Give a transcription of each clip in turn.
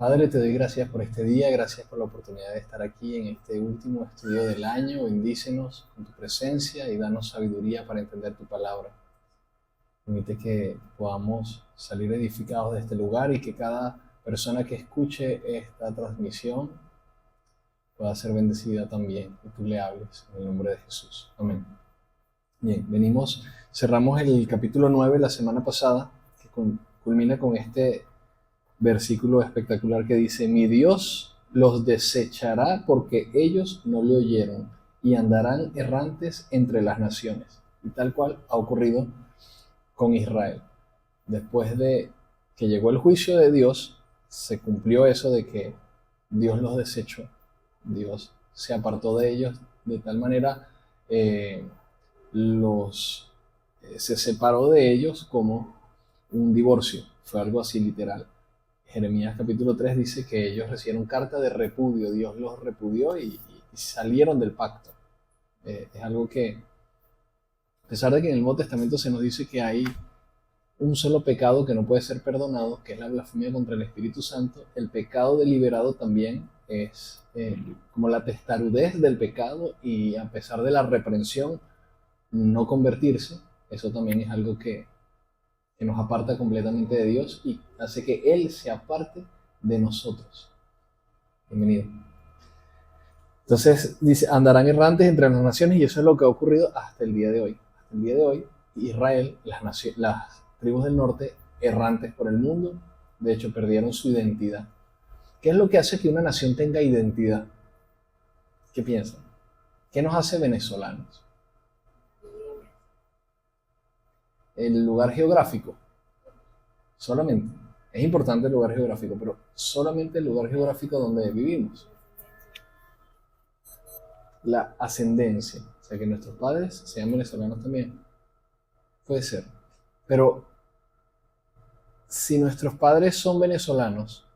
Padre, te doy gracias por este día, gracias por la oportunidad de estar aquí en este último estudio del año. Bendícenos con tu presencia y danos sabiduría para entender tu palabra. Permite que podamos salir edificados de este lugar y que cada persona que escuche esta transmisión pueda ser bendecida también. Que tú le hables en el nombre de Jesús. Amén. Bien, cerramos el capítulo 9 la semana pasada, que culmina con este versículo espectacular que dice: mi Dios los desechará porque ellos no le oyeron y andarán errantes entre las naciones. Y tal cual ha ocurrido con Israel. Después de que llegó el juicio de Dios, se cumplió eso de que Dios los desechó. Dios se apartó de ellos de tal manera, eh, se separó de ellos como un divorcio. Fue algo así literal. Jeremías capítulo 3 dice que ellos recibieron carta de repudio, Dios los repudió y salieron del pacto. Es algo que, a pesar de que en el Nuevo Testamento se nos dice que hay un solo pecado que no puede ser perdonado, que es la blasfemia contra el Espíritu Santo, el pecado deliberado también es como la testarudez del pecado, y a pesar de la reprensión, no convertirse. Eso también es algo que nos aparta completamente de Dios y hace que Él se aparte de nosotros. Bienvenido. Entonces dice: andarán errantes entre las naciones, y eso es lo que ha ocurrido hasta el día de hoy. Hasta el día de hoy, Israel, las tribus del norte, errantes por el mundo, de hecho perdieron su identidad. ¿Qué es lo que hace que una nación tenga identidad? ¿Qué piensan? ¿Qué nos hace venezolanos? El lugar geográfico, solamente. Es importante el lugar geográfico, pero solamente el lugar geográfico donde vivimos. La ascendencia, o sea, que nuestros padres sean venezolanos también, puede ser. Pero si nuestros padres son venezolanos,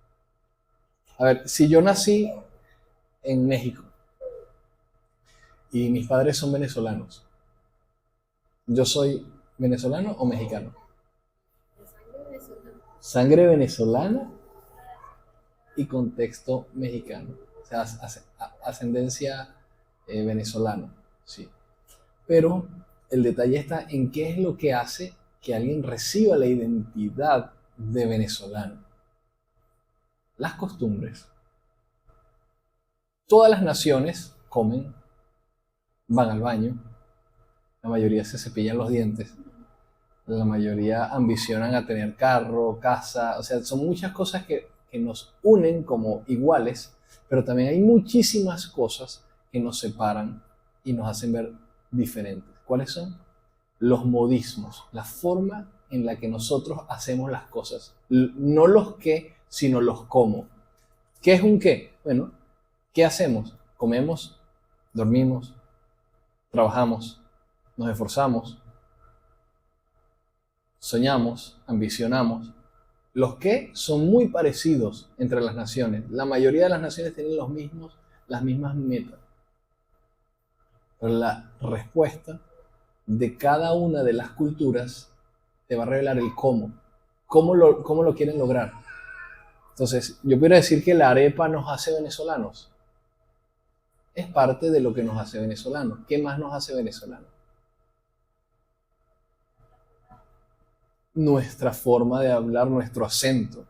a ver, si yo nací en México y mis padres son venezolanos, ¿yo soy venezolano o mexicano? Sangre venezolana y contexto mexicano, o sea, ascendencia venezolana, sí. Pero el detalle está en qué es lo que hace que alguien reciba la identidad de venezolano. Las costumbres. Todas las naciones comen, van al baño, la mayoría se cepillan los dientes, la mayoría ambicionan a tener carro, casa, o sea, son muchas cosas que nos unen como iguales, pero también hay muchísimas cosas que nos separan y nos hacen ver diferentes. ¿Cuáles son? Los modismos, la forma en la que nosotros hacemos las cosas. No los qué, sino los cómo. ¿Qué es un qué? Bueno, ¿qué hacemos? Comemos, dormimos, trabajamos, nos esforzamos, soñamos, ambicionamos. Los qué son muy parecidos entre las naciones. La mayoría de las naciones tienen las mismas metas. Pero la respuesta de cada una de las culturas te va a revelar el cómo. ¿Cómo lo quieren lograr? Entonces, yo quiero decir que la arepa nos hace venezolanos. Es parte de lo que nos hace venezolanos. ¿Qué más nos hace venezolanos? Nuestra forma de hablar, nuestro acento.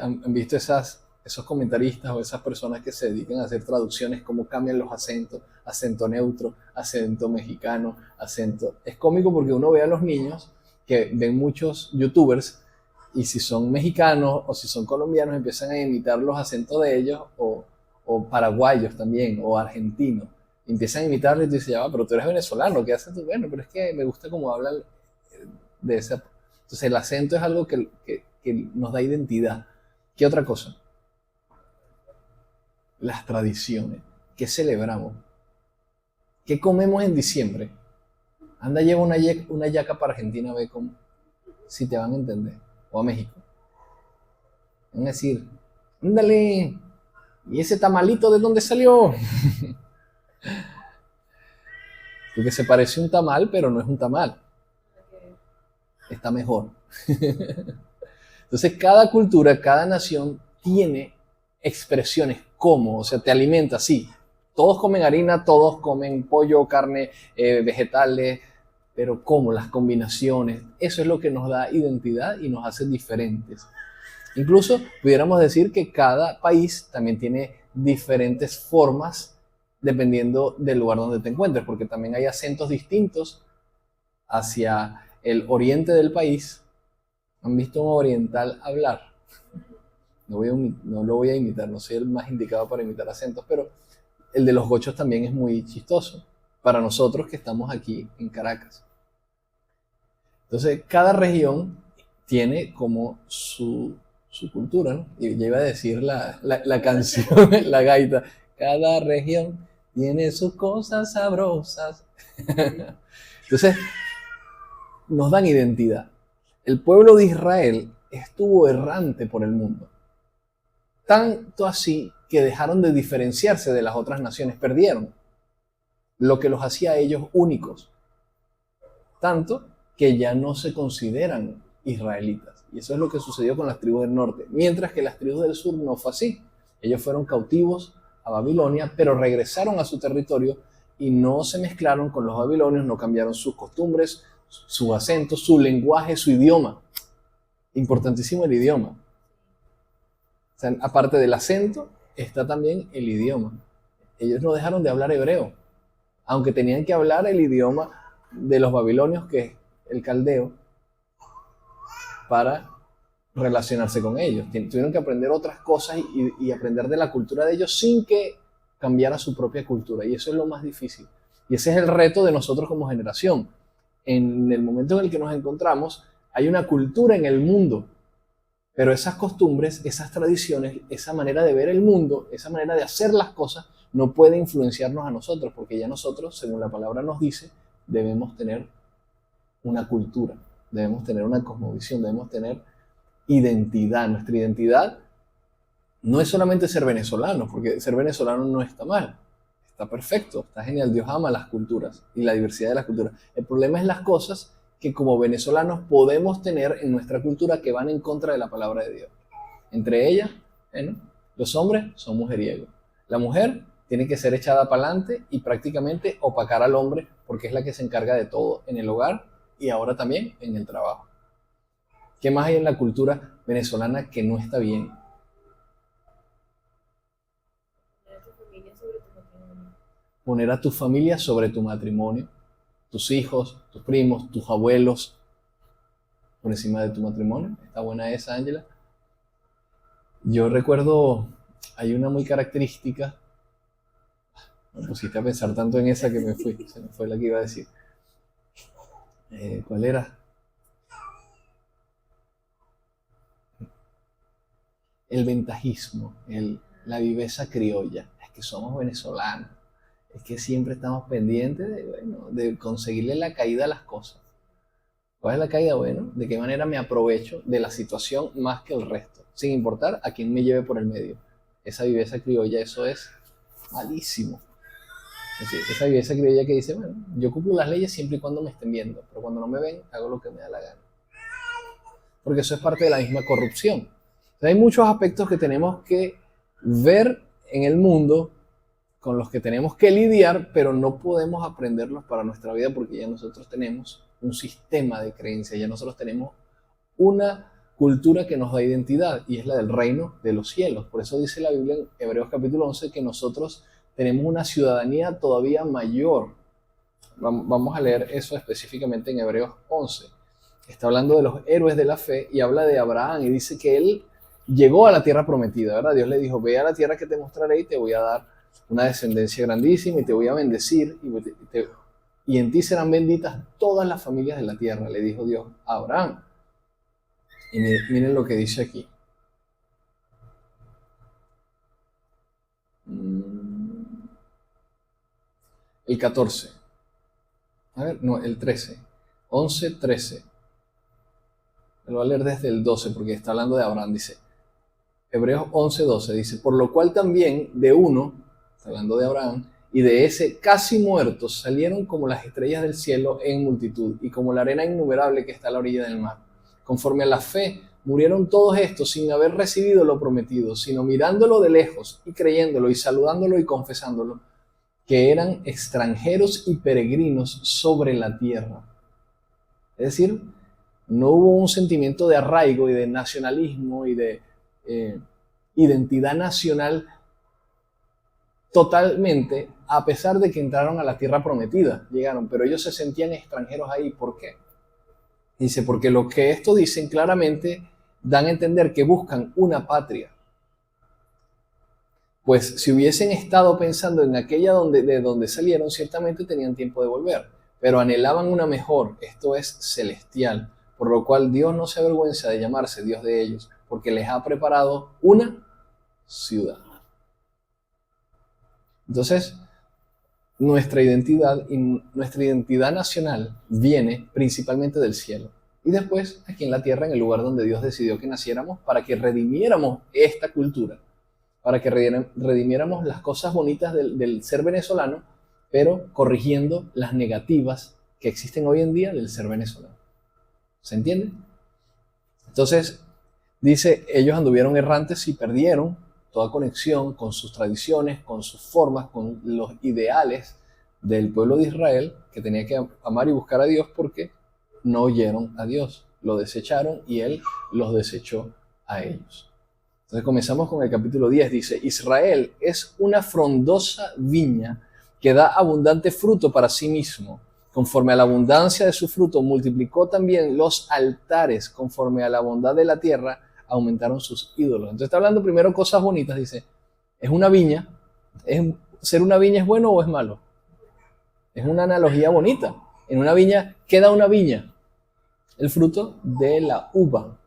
¿Han visto esos comentaristas o esas personas que se dedican a hacer traducciones, cómo cambian los acentos? Acento neutro, acento mexicano, acento... Es cómico porque uno ve a los niños que ven muchos youtubers, y si son mexicanos o si son colombianos empiezan a imitar los acentos de ellos, o paraguayos también, o argentinos. Empiezan a imitarles y tú dices: ya va, pero tú eres venezolano, ¿qué haces tú? Bueno, pero es que me gusta cómo hablan de esa... Entonces el acento es algo que nos da identidad. ¿Qué otra cosa? Las tradiciones. ¿Qué celebramos? ¿Qué comemos en diciembre? Anda, lleva una yaca para Argentina, ve cómo, si te van a entender. O a México. Van a decir: ándale, ¿y ese tamalito de dónde salió? Porque se parece a un tamal, pero no es un tamal. Está mejor. Entonces Entonces, cada cultura, cada nación tiene expresiones como, o sea, te alimenta, sí. Todos comen harina, todos comen pollo, carne, vegetales, pero cómo, las combinaciones, eso es lo que nos da identidad y nos hace diferentes. Incluso pudiéramos decir que cada país también tiene diferentes formas dependiendo del lugar donde te encuentres, porque también hay acentos distintos hacia el oriente del país. ¿Han visto un oriental hablar? No lo voy a imitar, no soy el más indicado para imitar acentos, pero el de los gochos también es muy chistoso para nosotros que estamos aquí en Caracas. Entonces, cada región tiene como su cultura, ¿no? Y ya iba a decir la canción, la gaita. Cada región tiene sus cosas sabrosas. Entonces, nos dan identidad. El pueblo de Israel estuvo errante por el mundo. Tanto así que dejaron de diferenciarse de las otras naciones, perdieron lo que los hacía a ellos únicos. Tanto que ya no se consideran israelitas. Y eso es lo que sucedió con las tribus del norte. Mientras que las tribus del sur no fue así. Ellos fueron cautivos a Babilonia, pero regresaron a su territorio y no se mezclaron con los babilonios, no cambiaron sus costumbres, su acento, su lenguaje, su idioma. Importantísimo el idioma. O sea, aparte del acento, está también el idioma. Ellos no dejaron de hablar hebreo, aunque tenían que hablar el idioma de los babilonios, que es el caldeo, para relacionarse con ellos. Tuvieron que aprender otras cosas y aprender de la cultura de ellos sin que cambiara su propia cultura. Y eso es lo más difícil. Y ese es el reto de nosotros como generación. En el momento en el que nos encontramos, hay una cultura en el mundo, pero esas costumbres, esas tradiciones, esa manera de ver el mundo, esa manera de hacer las cosas, no puede influenciarnos a nosotros, porque ya nosotros, según la palabra nos dice, debemos tener una cultura, debemos tener una cosmovisión, debemos tener identidad. Nuestra identidad no es solamente ser venezolano, porque ser venezolano no está mal, está perfecto, está genial. Dios ama las culturas y la diversidad de las culturas. El problema es las cosas que como venezolanos podemos tener en nuestra cultura que van en contra de la palabra de Dios. Entre ellas, bueno, los hombres son mujeriegos. La mujer tiene que ser echada para adelante y prácticamente opacar al hombre, porque es la que se encarga de todo en el hogar y ahora también en el trabajo. ¿Qué más hay en la cultura venezolana que no está bien? Poner a tu familia sobre tu matrimonio. Tus hijos, tus primos, tus abuelos por encima de tu matrimonio. ¿Está buena esa, Ángela? Yo recuerdo, hay una muy característica. Me pusiste a pensar tanto en esa que me fui. Se me fue la que iba a decir. ¿Cuál era? El ventajismo, la viveza criolla. Es que somos venezolanos. Es que siempre estamos pendientes de conseguirle la caída a las cosas. ¿Cuál es la caída? Bueno, de qué manera me aprovecho de la situación más que el resto, sin importar a quién me lleve por el medio. Esa viveza criolla, eso es malísimo. Es decir, esa viveza criolla que dice, bueno, yo cumplo las leyes siempre y cuando me estén viendo, pero cuando no me ven, hago lo que me da la gana. Porque eso es parte de la misma corrupción. Entonces, hay muchos aspectos que tenemos que ver en el mundo, con los que tenemos que lidiar, pero no podemos aprenderlos para nuestra vida porque ya nosotros tenemos un sistema de creencias, ya nosotros tenemos una cultura que nos da identidad y es la del reino de los cielos. Por eso dice la Biblia en Hebreos capítulo 11 que nosotros tenemos una ciudadanía todavía mayor. Vamos a leer eso específicamente en Hebreos 11. Está hablando de los héroes de la fe y habla de Abraham y dice que él llegó a la tierra prometida, ¿verdad? Dios le dijo, ve a la tierra que te mostraré y te voy a dar una descendencia grandísima y te voy a bendecir y en ti serán benditas todas las familias de la tierra, le dijo Dios a Abraham. Y miren lo que dice aquí. El 14. A ver, no, el 13. 11, 13. Lo voy a leer desde el 12 porque está hablando de Abraham. Dice, Hebreos 11, 12 dice, por lo cual también de uno, está hablando de Abraham, y de ese casi muerto salieron como las estrellas del cielo en multitud y como la arena innumerable que está a la orilla del mar. Conforme a la fe murieron todos estos sin haber recibido lo prometido, sino mirándolo de lejos y creyéndolo y saludándolo y confesándolo, que eran extranjeros y peregrinos sobre la tierra. Es decir, no hubo un sentimiento de arraigo y de nacionalismo y de identidad nacional totalmente, a pesar de que entraron a la tierra prometida, llegaron, pero ellos se sentían extranjeros ahí. ¿Por qué? Dice, porque lo que esto dicen claramente dan a entender que buscan una patria. Pues si hubiesen estado pensando en aquella de donde salieron, ciertamente tenían tiempo de volver, pero anhelaban una mejor, esto es celestial, por lo cual Dios no se avergüenza de llamarse Dios de ellos, porque les ha preparado una ciudad. Entonces, nuestra identidad nacional viene principalmente del cielo. Y después, aquí en la tierra, en el lugar donde Dios decidió que naciéramos, para que redimiéramos esta cultura, para que redimiéramos las cosas bonitas del ser venezolano, pero corrigiendo las negativas que existen hoy en día del ser venezolano. ¿Se entiende? Entonces, dice, ellos anduvieron errantes y perdieron toda conexión con sus tradiciones, con sus formas, con los ideales del pueblo de Israel, que tenía que amar y buscar a Dios porque no oyeron a Dios, lo desecharon y Él los desechó a ellos. Entonces comenzamos con el capítulo 10, dice, Israel es una frondosa viña que da abundante fruto para sí mismo. Conforme a la abundancia de su fruto, multiplicó también los altares, conforme a la bondad de la tierra, aumentaron sus ídolos. Entonces está hablando primero cosas bonitas, dice, es una viña, ¿ser una viña es bueno o es malo? Es una analogía bonita. En una viña, ¿qué da una viña? El fruto de la uva.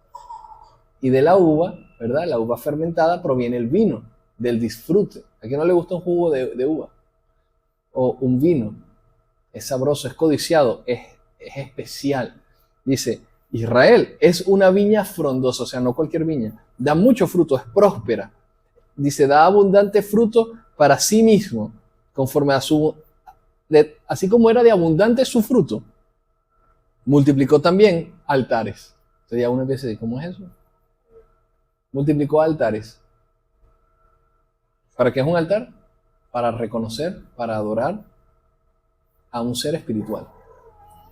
Y de la uva, ¿verdad? La uva fermentada proviene el vino, del disfrute. ¿A quién no le gusta un jugo de uva? O un vino. Es sabroso, es codiciado, es especial. Dice, Israel es una viña frondosa, o sea, no cualquier viña. Da mucho fruto, es próspera. Dice, da abundante fruto para sí mismo, conforme a así como era de abundante su fruto, multiplicó también altares. Entonces ya uno empieza a decir, ¿cómo es eso? Multiplicó altares. ¿Para qué es un altar? Para reconocer, para adorar a un ser espiritual.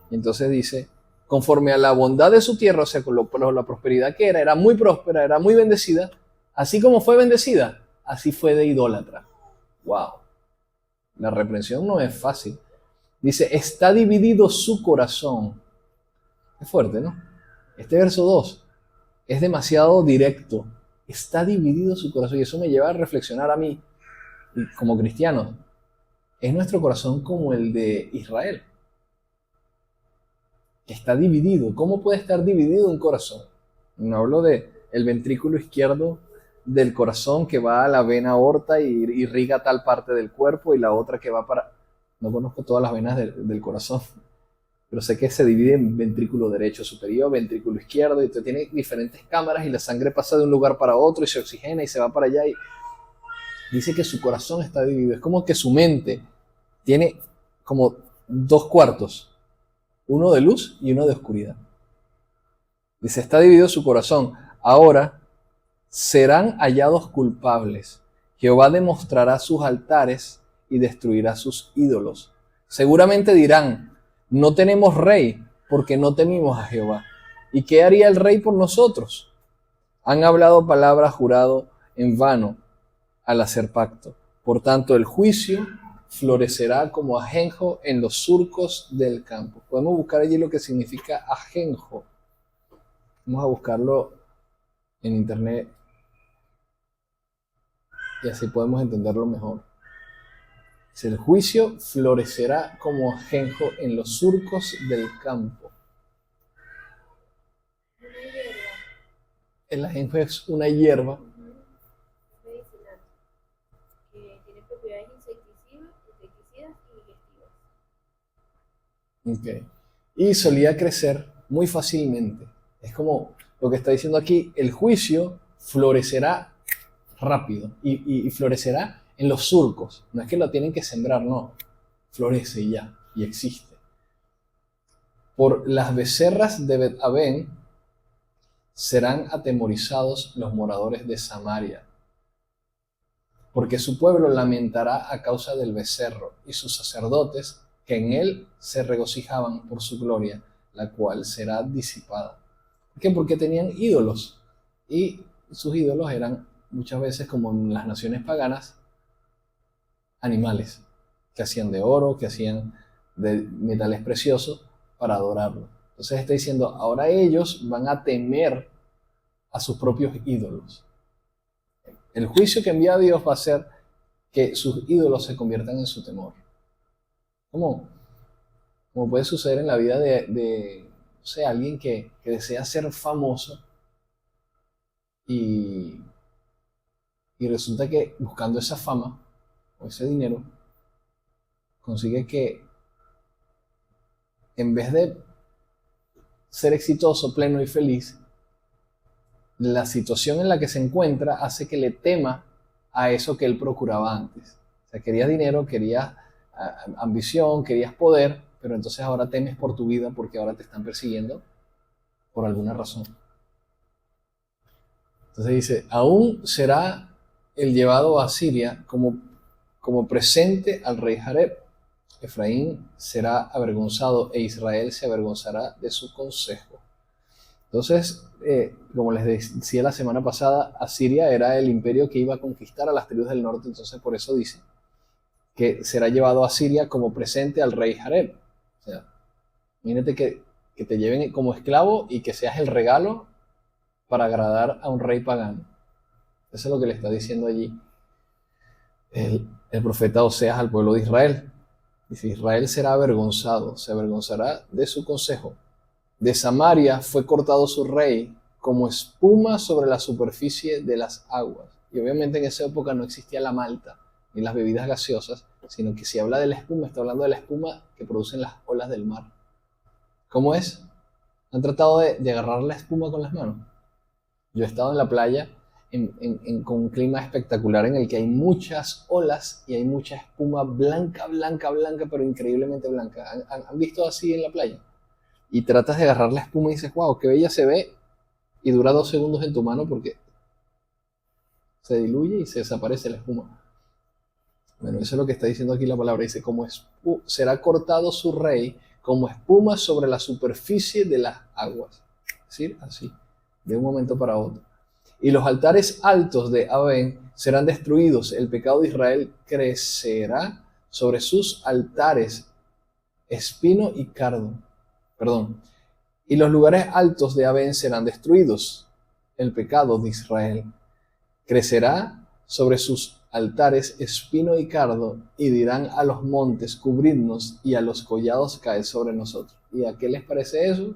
Y entonces dice, conforme a la bondad de su tierra, o sea, con la prosperidad que era muy próspera, era muy bendecida, así como fue bendecida, así fue de idólatra. ¡Wow! La reprensión no es fácil. Dice, está dividido su corazón. Es fuerte, ¿no? Este verso 2 es demasiado directo. Está dividido su corazón. Y eso me lleva a reflexionar a mí, como cristianos. ¿Es nuestro corazón como el de Israel? Está dividido. ¿Cómo puede estar dividido un corazón? No hablo de el ventrículo izquierdo del corazón que va a la vena aorta y irriga tal parte del cuerpo y la otra que va para... No conozco todas las venas del corazón, pero sé que se divide en ventrículo derecho superior, ventrículo izquierdo, y tiene diferentes cámaras y la sangre pasa de un lugar para otro y se oxigena y se va para allá. Y dice que su corazón está dividido. Es como que su mente tiene como dos cuartos, uno de luz y uno de oscuridad. Dice, está dividido su corazón. Ahora serán hallados culpables. Jehová demostrará sus altares y destruirá sus ídolos. Seguramente dirán, no tenemos rey porque no temimos a Jehová. ¿Y qué haría el rey por nosotros? Han hablado palabras jurado en vano al hacer pacto. Por tanto, el juicio florecerá como ajenjo en los surcos del campo. Podemos buscar allí lo que significa ajenjo. Vamos a buscarlo en internet y así podemos entenderlo mejor. El juicio florecerá como ajenjo en los surcos del campo. El ajenjo es una hierba medicinal que tiene propiedades insecticidas y digestivas. Okay. Y solía crecer muy fácilmente. Es como lo que está diciendo aquí, el juicio florecerá rápido y florecerá en los surcos. No es que lo tienen que sembrar, no. Florece y ya, y existe. Por las becerras de Bet-Aven serán atemorizados los moradores de Samaria, porque su pueblo lamentará a causa del becerro, y sus sacerdotes, que en él se regocijaban por su gloria, la cual será disipada. ¿Por qué? Porque tenían ídolos, y sus ídolos eran muchas veces, como en las naciones paganas, animales, que hacían de oro, que hacían de metales preciosos para adorarlo. Entonces está diciendo, ahora ellos van a temer a sus propios ídolos. El juicio que envía Dios va a ser que sus ídolos se conviertan en su temor. ¿Cómo? Como puede suceder en la vida de no sé, alguien que desea ser famoso y resulta que buscando esa fama o ese dinero, consigue que en vez de ser exitoso, pleno y feliz, la situación en la que se encuentra hace que le tema a eso que él procuraba antes. O sea, querías dinero, querías ambición, querías poder, pero entonces ahora temes por tu vida porque ahora te están persiguiendo por alguna razón. Entonces dice, aún será el llevado a Siria como presente al rey Jareb. Efraín será avergonzado e Israel se avergonzará de su consejo. Entonces, como les decía la semana pasada, Asiria era el imperio que iba a conquistar a las tribus del norte, entonces por eso dice que será llevado a Siria como presente al rey Jareb. O sea, imagínate que te lleven como esclavo y que seas el regalo para agradar a un rey pagano. Eso es lo que le está diciendo allí el profeta Oseas al pueblo de Israel. Dice, Israel será avergonzado, se avergonzará de su consejo. De Samaria fue cortado su rey como espuma sobre la superficie de las aguas. Y obviamente en esa época no existía la malta ni las bebidas gaseosas, sino que si habla de la espuma, está hablando de la espuma que producen las olas del mar. ¿Cómo es? ¿Han tratado de agarrar la espuma con las manos? Yo he estado en la playa con un clima espectacular en el que hay muchas olas y hay mucha espuma blanca, blanca, blanca, pero increíblemente blanca. ¿Han visto así en la playa? Y tratas de agarrar la espuma y dices, wow, qué bella se ve, y dura 2 segundos en tu mano porque se diluye y se desaparece la espuma. Bueno, eso es lo que está diciendo aquí la palabra. Dice, será cortado su rey como espuma sobre la superficie de las aguas. Es decir, así, de un momento para otro. Y los altares altos de Abén serán destruidos. El pecado de Israel crecerá sobre sus altares, espino y cardo. Y los lugares altos de Abén serán destruidos. El pecado de Israel crecerá sobre sus altares espino y cardo, y dirán a los montes, cubridnos, y a los collados, caed sobre nosotros. ¿Y a qué les parece eso?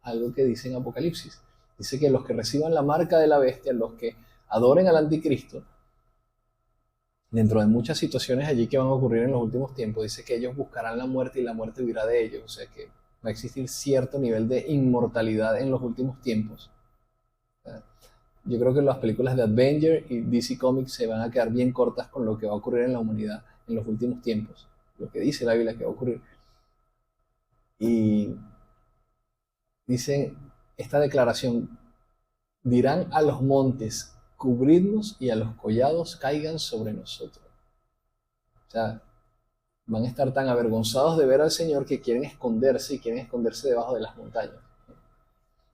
Algo que dice en Apocalipsis. Dice que los que reciban la marca de la bestia, los que adoren al anticristo, dentro de muchas situaciones allí que van a ocurrir en los últimos tiempos, dice que ellos buscarán la muerte y la muerte huirá de ellos. O sea que va a existir cierto nivel de inmortalidad en los últimos tiempos. Yo creo que las películas de Avenger y DC Comics se van a quedar bien cortas con lo que va a ocurrir en la humanidad en los últimos tiempos. Lo que dice la Biblia que va a ocurrir. Y dice esta declaración, dirán a los montes, cubridnos, y a los collados caigan sobre nosotros. O sea, van a estar tan avergonzados de ver al Señor que quieren esconderse y quieren esconderse debajo de las montañas.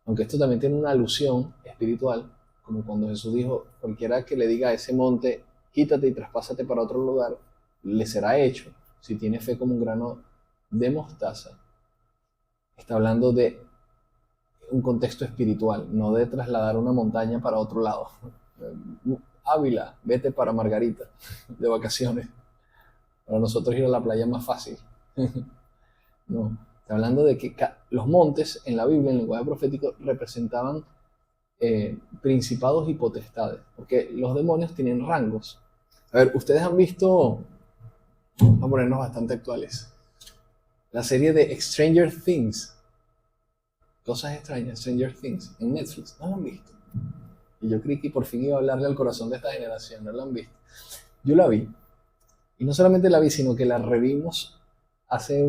Aunque esto también tiene una alusión espiritual, como cuando Jesús dijo, cualquiera que le diga a ese monte, quítate y traspásate para otro lugar, le será hecho, si tiene fe como un grano de mostaza. Está hablando de un contexto espiritual, no de trasladar una montaña para otro lado. Ávila, vete para Margarita, de vacaciones. Para nosotros ir a la playa es más fácil. No, está hablando de que los montes en la Biblia, en el lenguaje profético, representaban principados y potestades, porque los demonios tienen rangos. A ver, ustedes han visto, vamos a ponernos bastante actuales, la serie de Stranger Things, Cosas Extrañas, Stranger Things, en Netflix. ¿No la han visto? Y yo creí que por fin iba a hablarle al corazón de esta generación. ¿No la han visto? Yo la vi. Y no solamente la vi, sino que la revimos hace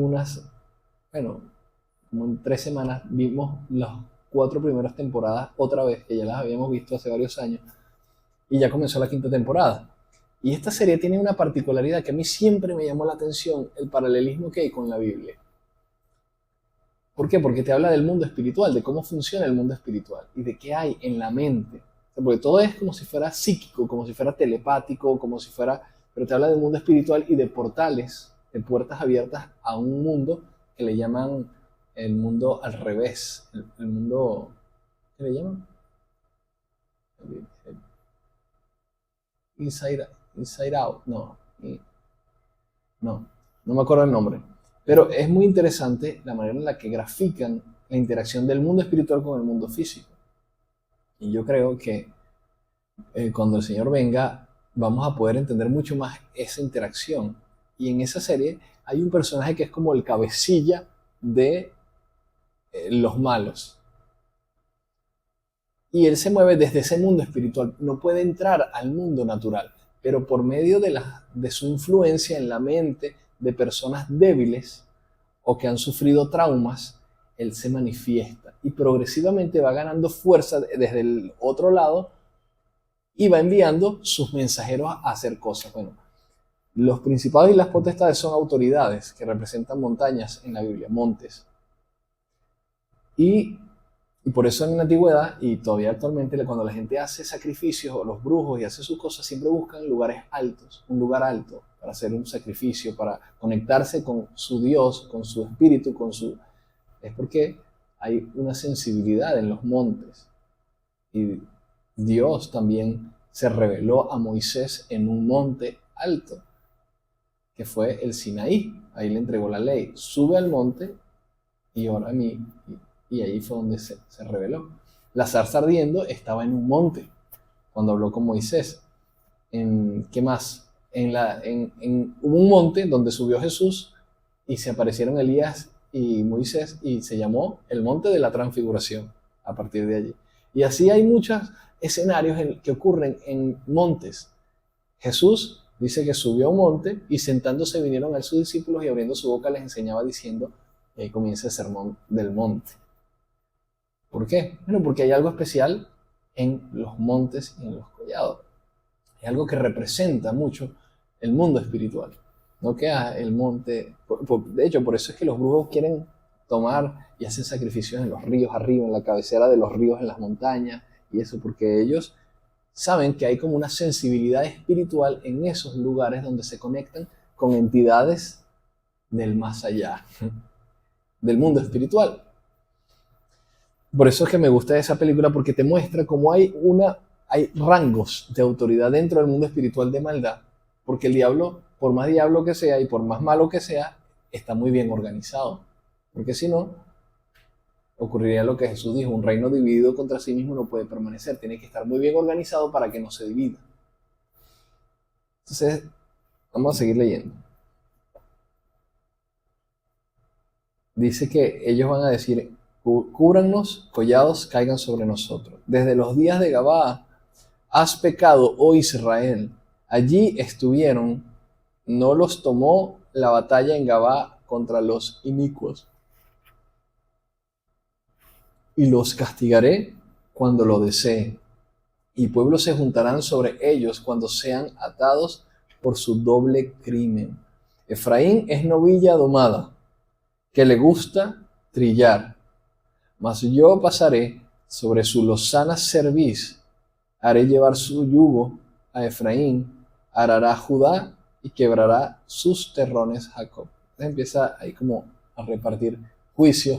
como en 3 semanas, vimos los 4 primeras temporadas otra vez, que ya las habíamos visto hace varios años, y ya comenzó la 5ª temporada. Y esta serie tiene una particularidad que a mí siempre me llamó la atención, el paralelismo que hay con la Biblia. ¿Por qué? Porque te habla del mundo espiritual, de cómo funciona el mundo espiritual y de qué hay en la mente. Porque todo es como si fuera psíquico, como si fuera telepático, como si fuera... Pero te habla del mundo espiritual y de portales, de puertas abiertas a un mundo que le llaman el mundo al revés. El mundo... ¿Qué le llaman? Inside Out. No me acuerdo el nombre. Pero es muy interesante la manera en la que grafican la interacción del mundo espiritual con el mundo físico. Y yo creo que cuando el Señor venga, vamos a poder entender mucho más esa interacción. Y en esa serie hay un personaje que es como el cabecilla de los malos. Y él se mueve desde ese mundo espiritual. No puede entrar al mundo natural, pero por medio de su influencia en la mente de personas débiles o que han sufrido traumas, él se manifiesta y progresivamente va ganando fuerza desde el otro lado y va enviando sus mensajeros a hacer cosas. Bueno, los principados y las potestades son autoridades que representan montañas en la Biblia, montes. Y por eso en la antigüedad y todavía actualmente, cuando la gente hace sacrificios o los brujos y hace sus cosas, siempre buscan lugares altos, un lugar alto para hacer un sacrificio, para conectarse con su Dios, con su espíritu, es porque hay una sensibilidad en los montes. Y Dios también se reveló a Moisés en un monte alto, que fue el Sinaí. Ahí le entregó la ley. Sube al monte y ora a mí. Y ahí fue donde se reveló. La zarza ardiendo estaba en un monte, cuando habló con Moisés. ¿Qué más? Hubo un monte donde subió Jesús y se aparecieron Elías y Moisés y se llamó el monte de la transfiguración a partir de allí. Y así hay muchos escenarios que ocurren en montes. Jesús dice que subió a un monte y sentándose vinieron a él sus discípulos y abriendo su boca les enseñaba diciendo, y ahí comienza el sermón del monte. ¿Por qué? Bueno, porque hay algo especial en los montes y en los collados. Hay algo que representa mucho el mundo espiritual. No que el monte... De hecho, por eso es que los brujos quieren tomar y hacer sacrificios en los ríos arriba, en la cabecera de los ríos, en las montañas, y eso porque ellos saben que hay como una sensibilidad espiritual en esos lugares donde se conectan con entidades del más allá, del mundo espiritual. Por eso es que me gusta esa película, porque te muestra cómo hay rangos de autoridad dentro del mundo espiritual de maldad, porque el diablo, por más diablo que sea y por más malo que sea, está muy bien organizado, porque si no, ocurriría lo que Jesús dijo, un reino dividido contra sí mismo no puede permanecer, tiene que estar muy bien organizado para que no se divida. Entonces, vamos a seguir leyendo. Dice que ellos van a decir, cúbrannos, collados caigan sobre nosotros. Desde los días de Gabaa has pecado, oh Israel. Allí estuvieron, no los tomó la batalla en Gabaa contra los inicuos. Y los castigaré cuando lo desee. Y pueblos se juntarán sobre ellos cuando sean atados por su doble crimen. Efraín es novilla domada, que le gusta trillar. Mas yo pasaré sobre su lozana cerviz, haré llevar su yugo a Efraín, arará Judá y quebrará sus terrones Jacob. Entonces empieza ahí como a repartir juicio.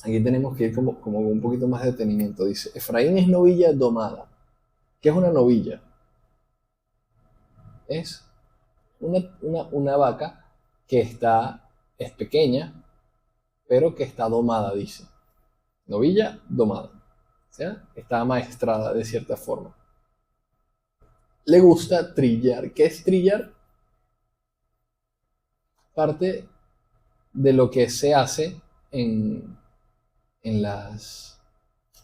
Aquí tenemos que ir como un poquito más de detenimiento. Dice, Efraín es novilla domada. ¿Qué es una novilla? Es una vaca que es pequeña, pero que está domada, dice. Novilla domada. O sea, está amaestrada de cierta forma. Le gusta trillar. ¿Qué es trillar? Parte de lo que se hace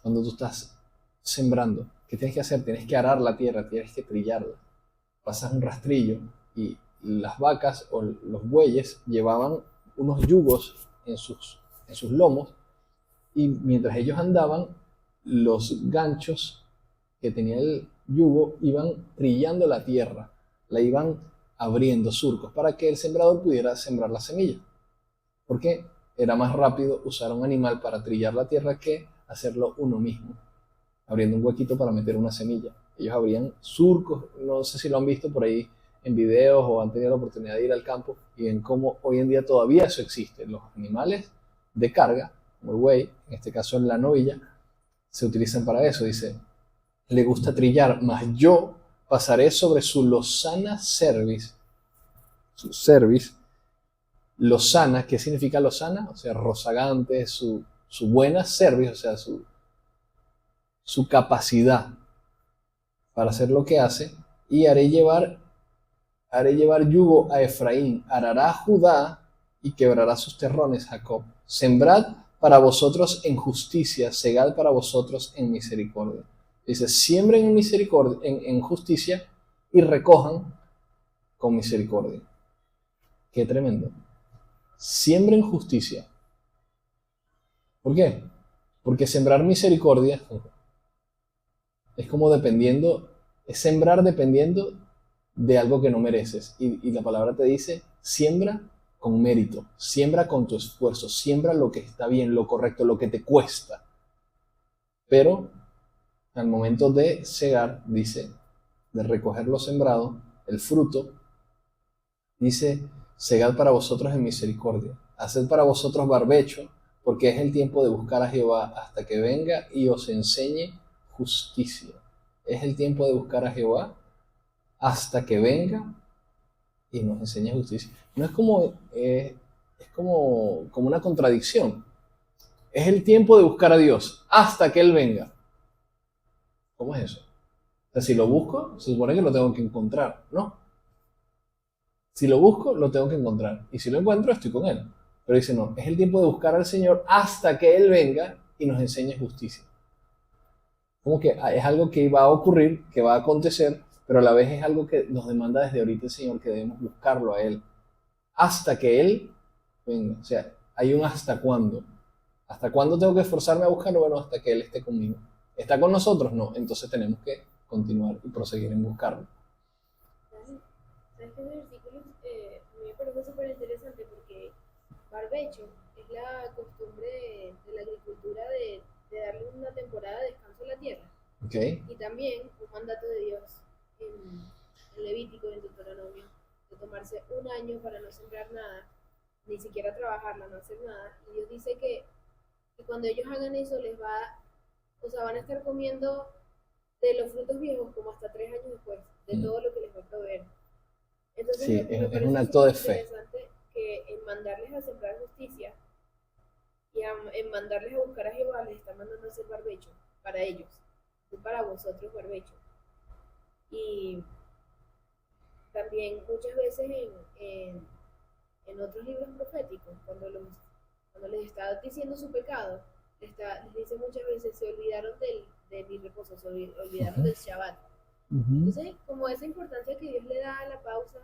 cuando tú estás sembrando. ¿Qué tienes que hacer? Tienes que arar la tierra, tienes que trillarla. Pasas un rastrillo y las vacas o los bueyes llevaban unos yugos en sus lomos y mientras ellos andaban, los ganchos que tenía el yugo iban trillando la tierra, la iban abriendo surcos para que el sembrador pudiera sembrar la semilla. Porque era más rápido usar un animal para trillar la tierra que hacerlo uno mismo, abriendo un huequito para meter una semilla. Ellos abrían surcos, no sé si lo han visto por ahí en videos o han tenido la oportunidad de ir al campo y ven cómo hoy en día todavía eso existe. Los animales de carga, como el buey, en este caso en la novilla, se utilizan para eso. Dice, le gusta trillar, mas yo pasaré sobre su lozana cerviz. Su cerviz, lozana, ¿qué significa lozana? O sea, rozagante, su buena cerviz, o sea, su capacidad para hacer lo que hace, y haré llevar yugo a Efraín, arará Judá y quebrará sus terrones Jacob. Sembrad para vosotros en justicia, segad para vosotros en misericordia. Dice, siembren en misericordia, en justicia, y recojan con misericordia. Qué tremendo. Siembren justicia. ¿Por qué? Porque sembrar misericordia es como es sembrar dependiendo de algo que no mereces. Y la palabra te dice, siembra con mérito, siembra con tu esfuerzo, siembra lo que está bien, lo correcto, lo que te cuesta. Pero al momento de segar, dice, de recoger lo sembrado, el fruto, dice, segad para vosotros en misericordia, haced para vosotros barbecho, porque es el tiempo de buscar a Jehová hasta que venga y os enseñe justicia. Es el tiempo de buscar a Jehová hasta que venga y nos enseñe justicia. No es como una contradicción. Es el tiempo de buscar a Dios hasta que Él venga. ¿Cómo es eso? O sea, si lo busco, se supone que lo tengo que encontrar, ¿no? Si lo busco, lo tengo que encontrar. Y si lo encuentro, estoy con Él. Pero dice, no, es el tiempo de buscar al Señor hasta que Él venga y nos enseñe justicia. Como que es algo que va a ocurrir, que va a acontecer, pero a la vez es algo que nos demanda desde ahorita el Señor, que debemos buscarlo a Él. Hasta que Él venga. O sea, hay un hasta cuándo. ¿Hasta cuándo tengo que esforzarme a buscarlo? Bueno, hasta que Él esté conmigo. ¿Está con nosotros? No. Entonces tenemos que continuar y proseguir en buscarlo. ¿Sabes qué versículo? A mí me parece súper interesante porque barbecho es la costumbre de la agricultura de darle una temporada de descanso a la tierra. Okay. Y también un mandato de Dios en Levítico y en Deuteronomio de tomarse un año para no sembrar nada, ni siquiera trabajarla, no hacer nada. Y Dios dice que cuando ellos hagan eso van a estar comiendo de los frutos viejos como hasta 3 años después, de todo lo que les va a proveer. Entonces, sí, me es un acto de fe. interesante que en mandarles a sembrar justicia y en mandarles a buscar a Jehová les está mandando a hacer barbecho para ellos, y para vosotros barbecho. Y también muchas veces en otros libros proféticos, cuando les está diciendo su pecado, les dice muchas veces, se olvidaron de mi reposo, se olvidaron del Shabbat. Entonces, como esa importancia que Dios le da a la pausa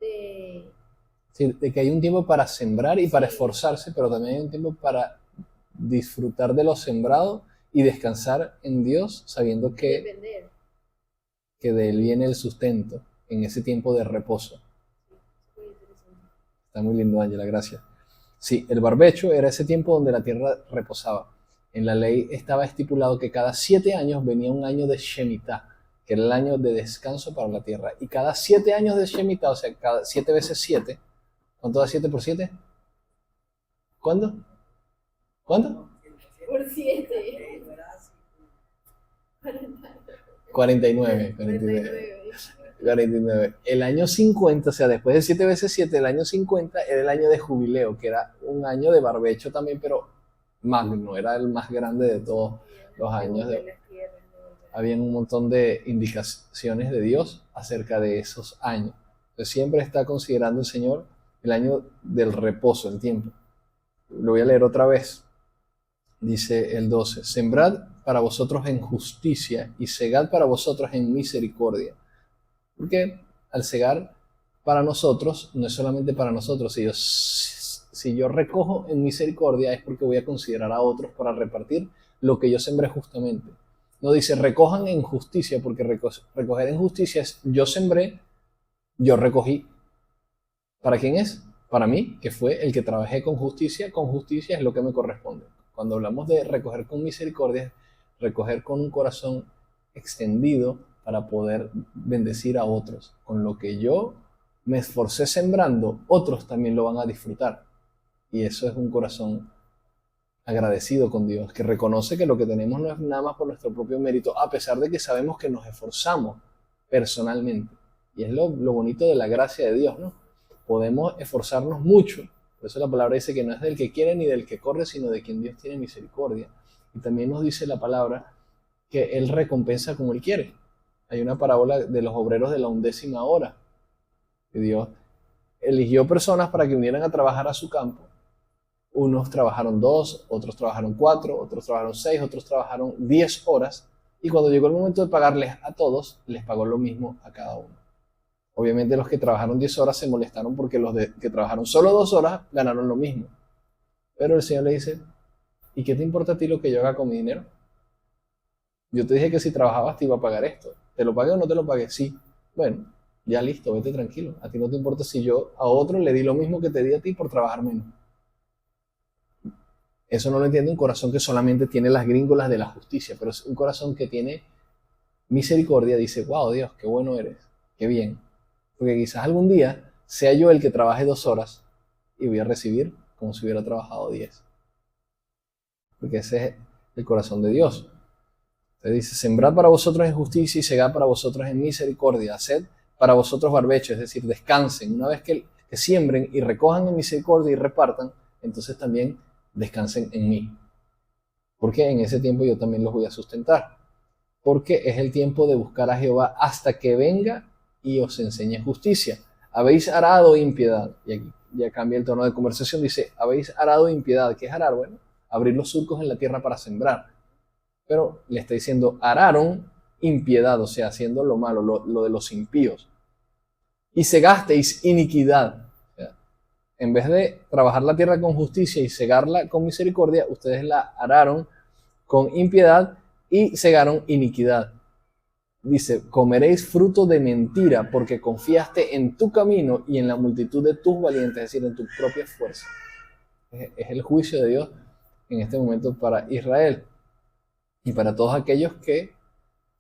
de que hay un tiempo para sembrar y para esforzarse, pero también hay un tiempo para disfrutar de lo sembrado y descansar en Dios, sabiendo que de Él viene el sustento en ese tiempo de reposo. Está muy lindo, Ángela, gracias. Sí, el barbecho era ese tiempo donde la tierra reposaba. En la ley estaba estipulado que cada 7 años venía un año de Shemitah, que era el año de descanso para la tierra. Y cada 7 años de Shemitah, o sea, cada 7 veces 7, ¿cuánto da 7 por 7? ¿Cuándo? ¿Cuánto? Por 7. 49. 49. El año 50, o sea, después de 7 veces 7, el año 50 era el año de jubileo, que era un año de barbecho también, pero magno, era el más grande de todos los años. Habían un montón de indicaciones de Dios acerca de esos años. Entonces siempre está considerando el Señor el año del reposo, el tiempo. Lo voy a leer otra vez. Dice el 12, sembrad para vosotros en justicia y segad para vosotros en misericordia. Porque al segar para nosotros, no es solamente para nosotros, si yo recojo en misericordia es porque voy a considerar a otros para repartir lo que yo sembré justamente. No dice recojan en justicia, porque recoger en justicia es yo sembré, yo recogí. ¿Para quién es? Para mí, que fue el que trabajé con justicia es lo que me corresponde. Cuando hablamos de recoger con misericordia, recoger con un corazón extendido para poder bendecir a otros. Con lo que yo me esforcé sembrando, otros también lo van a disfrutar. Y eso es un corazón agradecido con Dios, que reconoce que lo que tenemos no es nada más por nuestro propio mérito, a pesar de que sabemos que nos esforzamos personalmente. Y es lo bonito de la gracia de Dios, ¿no? Podemos esforzarnos mucho. Por eso la palabra dice que no es del que quiere ni del que corre, sino de quien Dios tiene misericordia. Y también nos dice la palabra que Él recompensa como Él quiere. Hay una parábola de los obreros de la 11ª hora. Que Dios eligió personas para que vinieran a trabajar a su campo. Unos trabajaron 2, otros trabajaron 4, otros trabajaron 6, otros trabajaron 10 horas. Y cuando llegó el momento de pagarles a todos, les pagó lo mismo a cada uno. Obviamente los que trabajaron 10 horas se molestaron porque los que trabajaron solo 2 horas ganaron lo mismo. Pero el Señor le dice, ¿y qué te importa a ti lo que yo haga con mi dinero? Yo te dije que si trabajabas te iba a pagar esto. ¿Te lo pagué o no te lo pagué? Sí. Bueno, ya listo, vete tranquilo. A ti no te importa si yo a otro le di lo mismo que te di a ti por trabajar menos. Eso no lo entiende un corazón que solamente tiene las gringolas de la justicia, pero es un corazón que tiene misericordia. Dice, wow, Dios, qué bueno eres, qué bien. Porque quizás algún día sea yo el que trabaje 2 horas y voy a recibir como si hubiera trabajado 10. Porque ese es el corazón de Dios. Entonces dice, sembrad para vosotros en justicia y segad para vosotros en misericordia. Haced para vosotros barbecho, es decir, descansen. Una vez que siembren y recojan en misericordia y repartan, entonces también descansen en mí. Porque en ese tiempo yo también los voy a sustentar. Porque es el tiempo de buscar a Jehová hasta que venga y os enseñe justicia. Habéis arado impiedad. Y aquí ya cambia el tono de conversación. Dice, habéis arado impiedad. ¿Qué es arar? Bueno, abrir los surcos en la tierra para sembrar. Pero le está diciendo, araron impiedad, o sea, haciendo lo malo, lo de los impíos. Y segasteis iniquidad. O sea, en vez de trabajar la tierra con justicia y segarla con misericordia, ustedes la araron con impiedad y segaron iniquidad. Dice, comeréis fruto de mentira porque confiaste en tu camino y en la multitud de tus valientes, es decir, en tu propia fuerza. Es el juicio de Dios en este momento para Israel y para todos aquellos que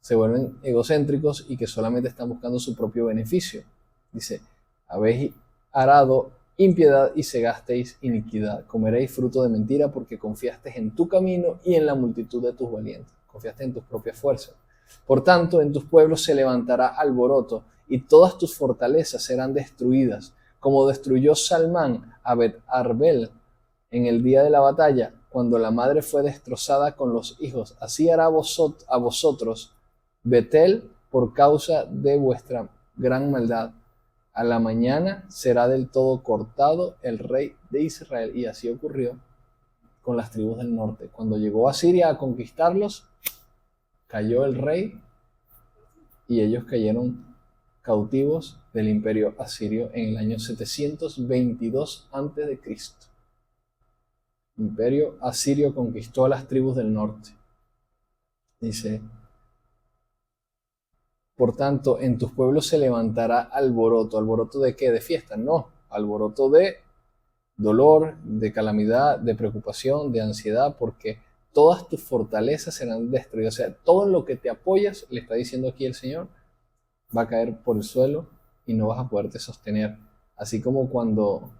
se vuelven egocéntricos y que solamente están buscando su propio beneficio. Dice, habéis arado impiedad y segasteis iniquidad. Comeréis fruto de mentira porque confiaste en tu camino y en la multitud de tus valientes. Confiaste en tus propias fuerzas. Por tanto, en tus pueblos se levantará alboroto y todas tus fortalezas serán destruidas, como destruyó Salmán a Bet-Arbel en el día de la batalla, cuando la madre fue destrozada con los hijos. Así hará a vosotros Betel por causa de vuestra gran maldad. A la mañana será del todo cortado el rey de Israel. Y así ocurrió con las tribus del norte. Cuando llegó a Siria a conquistarlos, cayó el rey y ellos cayeron cautivos del imperio asirio en el año 722 a.C. El imperio asirio conquistó a las tribus del norte. Dice, por tanto, en tus pueblos se levantará alboroto. ¿Alboroto de qué? ¿De fiesta? No, alboroto de dolor, de calamidad, de preocupación, de ansiedad, porque todas tus fortalezas serán destruidas. O sea, todo en lo que te apoyas, le está diciendo aquí el Señor, va a caer por el suelo y no vas a poderte sostener. Así como cuando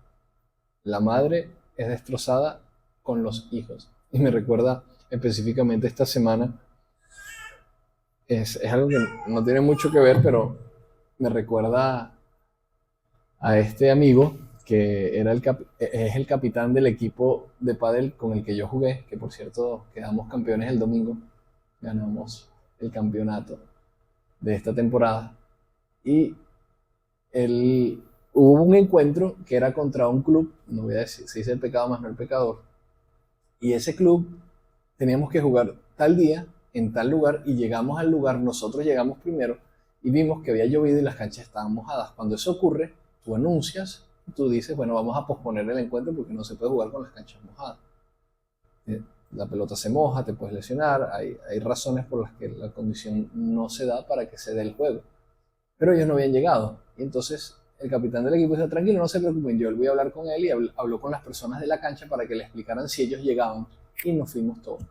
la madre es destrozada con los hijos. Y me recuerda específicamente esta semana, es algo que no tiene mucho que ver, pero me recuerda a este amigo que es el capitán del equipo de pádel con el que yo jugué, que por cierto quedamos campeones el domingo, ganamos el campeonato de esta temporada. Y hubo un encuentro que era contra un club, no voy a decir, se dice el pecado más no el pecador, y ese club teníamos que jugar tal día, en tal lugar, y llegamos al lugar, nosotros llegamos primero, y vimos que había llovido y las canchas estaban mojadas. Cuando eso ocurre, tú anuncias tú dices, bueno, vamos a posponer el encuentro porque no se puede jugar con las canchas mojadas. La pelota se moja, te puedes lesionar, hay razones por las que la condición no se da para que se dé el juego. Pero ellos no habían llegado. Y entonces el capitán del equipo dijo, tranquilo, no se preocupen, yo voy a hablar con él, y habló con las personas de la cancha para que le explicaran si ellos llegaban, y nos fuimos todos.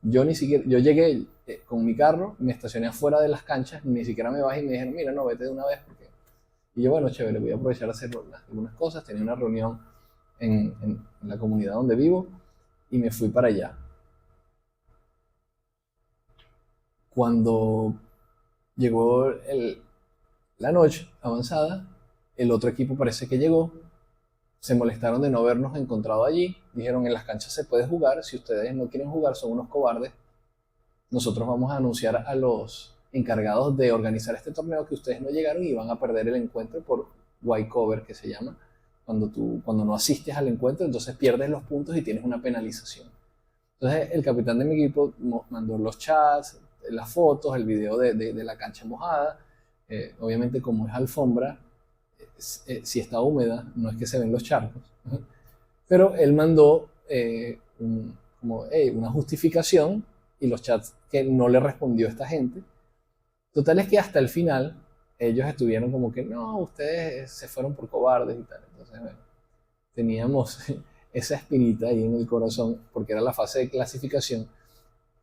Yo llegué con mi carro, me estacioné afuera de las canchas, ni siquiera me bajé y me dijeron, mira, no, vete de una vez. Y yo, bueno, chévere, voy a aprovechar a hacer algunas cosas. Tenía una reunión en la comunidad donde vivo y me fui para allá. Cuando llegó la noche avanzada, el otro equipo parece que llegó, se molestaron de no habernos encontrado allí, dijeron, en las canchas se puede jugar, si ustedes no quieren jugar, son unos cobardes, nosotros vamos a anunciar a los encargados de organizar este torneo que ustedes no llegaron y van a perder el encuentro por white cover, que se llama, cuando no asistes al encuentro, entonces pierdes los puntos y tienes una penalización. Entonces el capitán de mi equipo mandó los chats, las fotos, el video de la cancha mojada. Obviamente, como es alfombra, si está húmeda, no es que se ven los charcos. Pero él mandó una justificación y los chats que no le respondió a esta gente. Total es que hasta el final ellos estuvieron como que no, ustedes se fueron por cobardes y tal. Entonces, bueno, teníamos esa espinita ahí en el corazón porque era la fase de clasificación.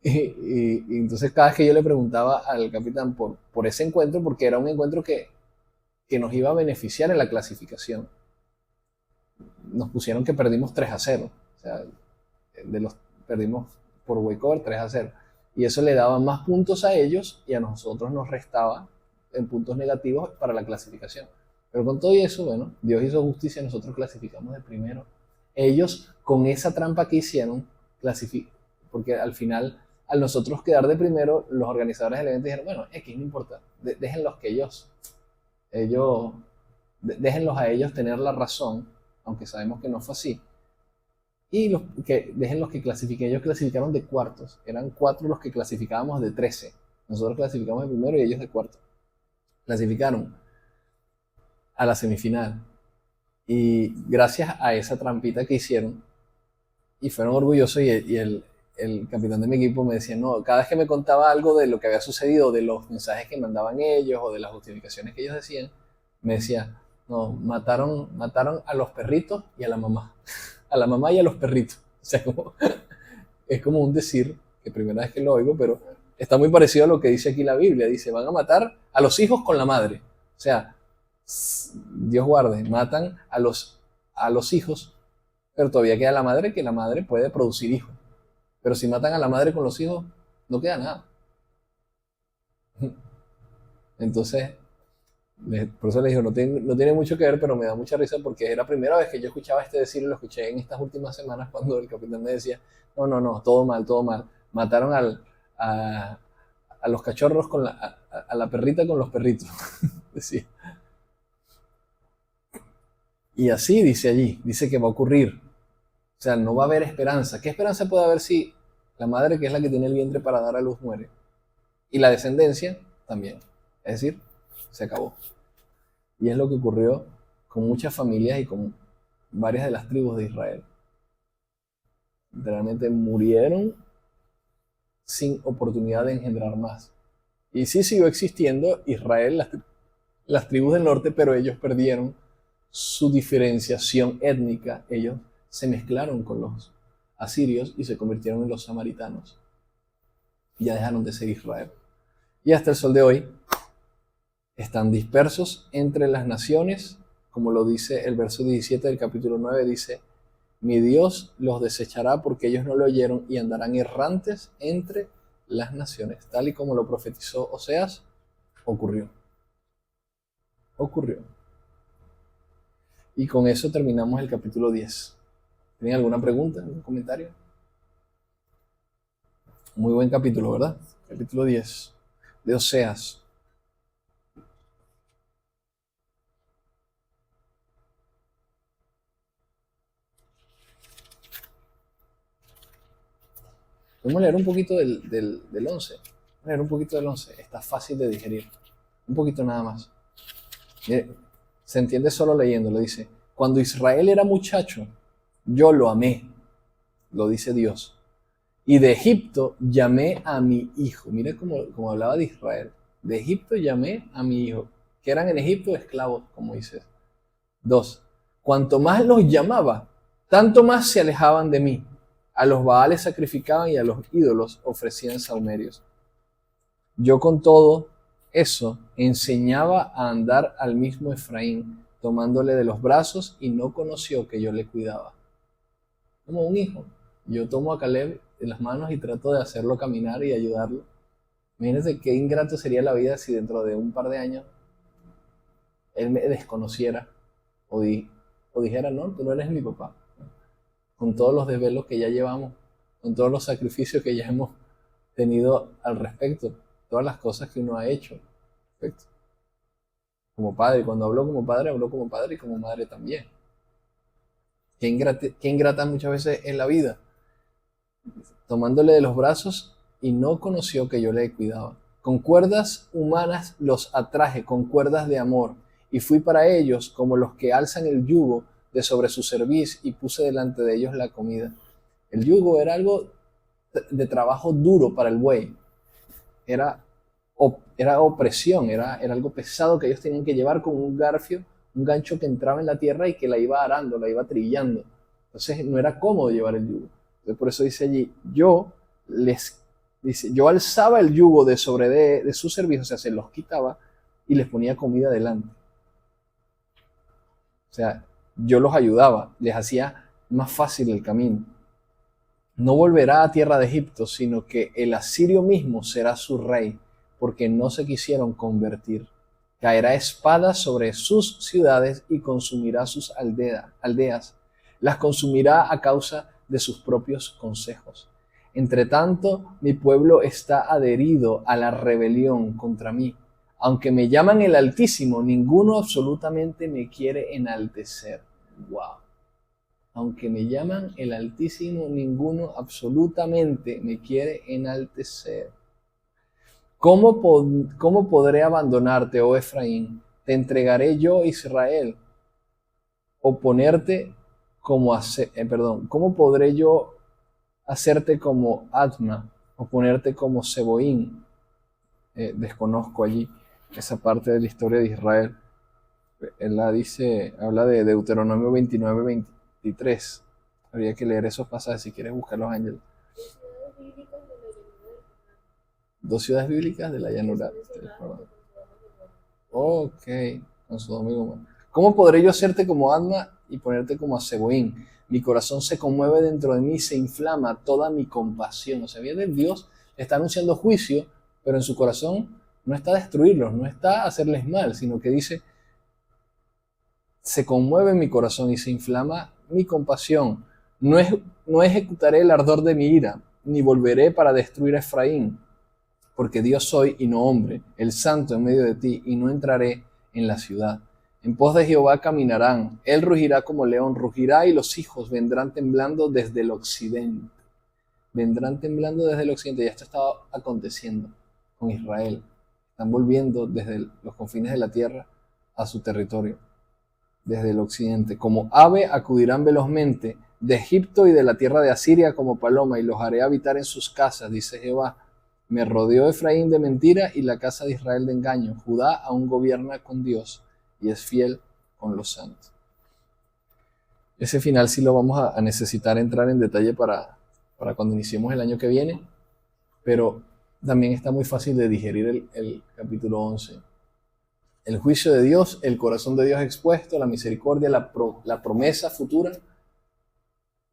Y entonces cada vez que yo le preguntaba al capitán por ese encuentro, porque era un encuentro que nos iba a beneficiar en la clasificación, nos pusieron que perdimos 3-0. O sea, perdimos por walkover 3-0. Y eso le daba más puntos a ellos y a nosotros nos restaba en puntos negativos para la clasificación. Pero con todo eso, bueno, Dios hizo justicia, nosotros clasificamos de primero. Ellos, con esa trampa que hicieron, porque al final, al nosotros quedar de primero, los organizadores del evento dijeron, bueno, no importa, déjenlos déjenlos a ellos tener la razón, aunque sabemos que no fue así. Y déjenlos que clasifiquen. Ellos clasificaron de cuartos. Eran 4 los que clasificábamos de 13. Nosotros clasificamos de primero y ellos de cuarto. Clasificaron a la semifinal. Y gracias a esa trampita que hicieron, y fueron orgullosos, y el capitán de mi equipo me decía, no, cada vez que me contaba algo de lo que había sucedido, de los mensajes que mandaban ellos o de las justificaciones que ellos decían, me decía, no, mataron a los perritos y a la mamá. A la mamá y a los perritos. O sea, es como un decir, que primera vez que lo oigo, pero está muy parecido a lo que dice aquí la Biblia. Dice, van a matar a los hijos con la madre. O sea, Dios guarde, matan a los hijos, pero todavía queda la madre, que la madre puede producir hijos. Pero si matan a la madre con los hijos, no queda nada. Entonces, por eso le digo, no tiene mucho que ver, pero me da mucha risa porque es la primera vez que yo escuchaba este decir, y lo escuché en estas últimas semanas cuando el capitán me decía, no, todo mal. Mataron a los cachorros a la perrita con los perritos. Decía. Y así dice allí, dice que va a ocurrir. O sea, no va a haber esperanza. ¿Qué esperanza puede haber si la madre, que es la que tiene el vientre para dar a luz, muere? Y la descendencia también. Es decir, se acabó. Y es lo que ocurrió con muchas familias y con varias de las tribus de Israel. Literalmente murieron sin oportunidad de engendrar más. Y sí siguió existiendo Israel, las tribus del norte, pero ellos perdieron su diferenciación étnica. Ellos se mezclaron con los asirios y se convirtieron en los samaritanos. Y ya dejaron de ser Israel. Y hasta el sol de hoy están dispersos entre las naciones, como lo dice el verso 17 del capítulo 9, dice, mi Dios los desechará porque ellos no lo oyeron y andarán errantes entre las naciones. Tal y como lo profetizó Oseas, ocurrió. Y con eso terminamos el capítulo 10. ¿Tienen alguna pregunta, algún comentario? Muy buen capítulo, ¿verdad? Capítulo 10 de Oseas. Vamos a leer un poquito del 11. Vamos a leer un poquito del 11. Está fácil de digerir. Un poquito nada más. Mire, se entiende solo leyéndolo. Dice, Cuando Israel era muchacho, yo lo amé, lo dice Dios. Y de Egipto llamé a mi hijo. Mira cómo hablaba de Israel. De Egipto llamé a mi hijo, que eran en Egipto esclavos, como dices. 2. Cuanto más los llamaba, tanto más se alejaban de mí. A los Baales sacrificaban y a los ídolos ofrecían sahumerios. Yo con todo eso enseñaba a andar al mismo Efraín, tomándole de los brazos, y no conoció que yo le cuidaba. Como un hijo. Yo tomo a Caleb de las manos y trato de hacerlo caminar y ayudarlo. Imagínense qué ingrato sería la vida si dentro de un par de años él me desconociera o dijera, no, tú no eres mi papá. Con todos los desvelos que ya llevamos, con todos los sacrificios que ya hemos tenido al respecto, todas las cosas que uno ha hecho al respecto. Como padre, cuando habló como padre y como madre también. Qué ingrata muchas veces es la vida. Tomándole de los brazos y no conoció que yo le cuidaba. Con cuerdas humanas los atraje, con cuerdas de amor, y fui para ellos como los que alzan el yugo de sobre su cerviz, y puse delante de ellos la comida. El yugo era algo de trabajo duro para el buey. Era opresión, era algo pesado que ellos tenían que llevar con un garfio, un gancho que entraba en la tierra y que la iba arando, la iba trillando. Entonces no era cómodo llevar el yugo. Entonces, por eso dice allí, yo alzaba el yugo de sobre de su servicio, o sea, se los quitaba y les ponía comida delante. O sea, yo los ayudaba, les hacía más fácil el camino. No volverá a tierra de Egipto, sino que el asirio mismo será su rey, porque no se quisieron convertir. Caerá espada sobre sus ciudades y consumirá sus aldeas. Las consumirá a causa de sus propios consejos. Entre tanto, mi pueblo está adherido a la rebelión contra mí. Aunque me llaman el Altísimo, ninguno absolutamente me quiere enaltecer. ¡Wow! Aunque me llaman el Altísimo, ninguno absolutamente me quiere enaltecer. ¿Cómo podré abandonarte, oh Efraín? Te entregaré yo, Israel. O ponerte como ¿cómo podré yo hacerte como Adma? O ponerte como Seboín. Desconozco allí esa parte de la historia de Israel. Él habla de Deuteronomio 29-23. Habría que leer esos pasajes si quieres buscarlos, Ángel. Dos ciudades bíblicas de la llanura. Ok, con Sodoma y Gomorra. ¿Cómo podré yo hacerte como Adma y ponerte como a Seboín? Mi corazón se conmueve dentro de mí, se inflama toda mi compasión. O sea, viene Dios, está anunciando juicio, pero en su corazón no está destruirlos, no está hacerles mal, sino que dice, se conmueve mi corazón y se inflama mi compasión. No ejecutaré el ardor de mi ira, ni volveré para destruir a Efraín, porque Dios soy y no hombre, el santo en medio de ti, y no entraré en la ciudad. En pos de Jehová caminarán, él rugirá como león, rugirá, y los hijos vendrán temblando desde el occidente. Vendrán temblando desde el occidente. Ya esto estaba aconteciendo con Israel. Están volviendo desde los confines de la tierra a su territorio, desde el occidente. Como ave acudirán velozmente de Egipto y de la tierra de Asiria como paloma, y los haré habitar en sus casas, dice Jehová. Me rodeó Efraín de mentira y la casa de Israel de engaño. Judá aún gobierna con Dios y es fiel con los santos. Ese final sí lo vamos a necesitar entrar en detalle para cuando iniciemos el año que viene, pero también está muy fácil de digerir el capítulo 11. El juicio de Dios, el corazón de Dios expuesto, la misericordia, la promesa futura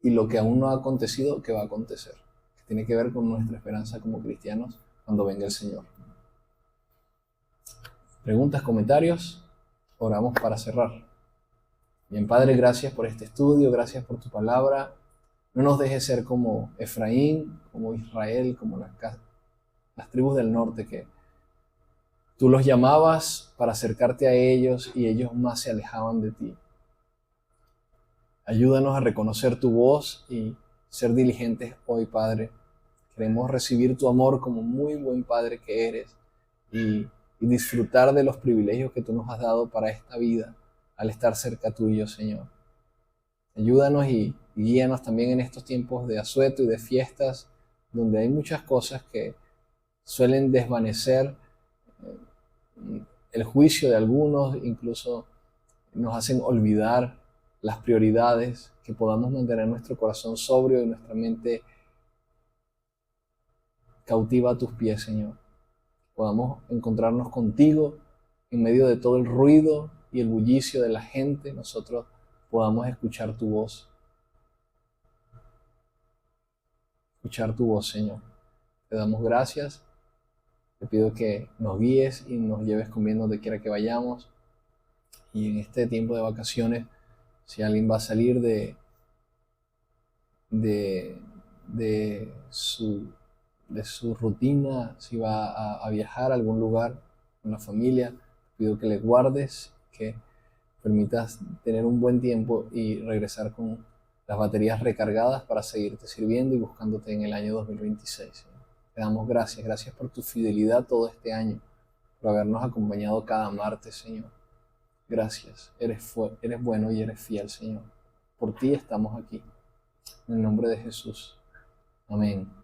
y lo que aún no ha acontecido, que va a acontecer. Que tiene que ver con nuestra esperanza como cristianos cuando venga el Señor. ¿Preguntas, comentarios? Oramos para cerrar. Bien, Padre, gracias por este estudio, gracias por tu palabra. No nos dejes ser como Efraín, como Israel, como las tribus del norte, que tú los llamabas para acercarte a ellos y ellos más se alejaban de ti. Ayúdanos a reconocer tu voz y ser diligentes hoy, Padre. Queremos recibir tu amor como muy buen Padre que eres y disfrutar de los privilegios que tú nos has dado para esta vida al estar cerca tuyo, Señor. Ayúdanos y guíanos también en estos tiempos de asueto y de fiestas, donde hay muchas cosas que suelen desvanecer el juicio de algunos, incluso nos hacen olvidar las prioridades, que podamos mantener nuestro corazón sobrio y nuestra mente cautiva a tus pies, Señor. Podamos encontrarnos contigo en medio de todo el ruido y el bullicio de la gente, nosotros podamos escuchar tu voz. Escuchar tu voz, Señor. Te damos gracias. Te pido que nos guíes y nos lleves con bien donde quiera que vayamos. Y en este tiempo de vacaciones, si alguien va a salir de, de su, de su rutina, si va a viajar a algún lugar con la familia, te pido que le guardes, que permitas tener un buen tiempo y regresar con las baterías recargadas para seguirte sirviendo y buscándote en el año 2026. Señor. Te damos gracias, gracias por tu fidelidad todo este año, por habernos acompañado cada martes, Señor. Gracias, eres bueno y eres fiel, Señor. Por ti estamos aquí. En el nombre de Jesús. Amén.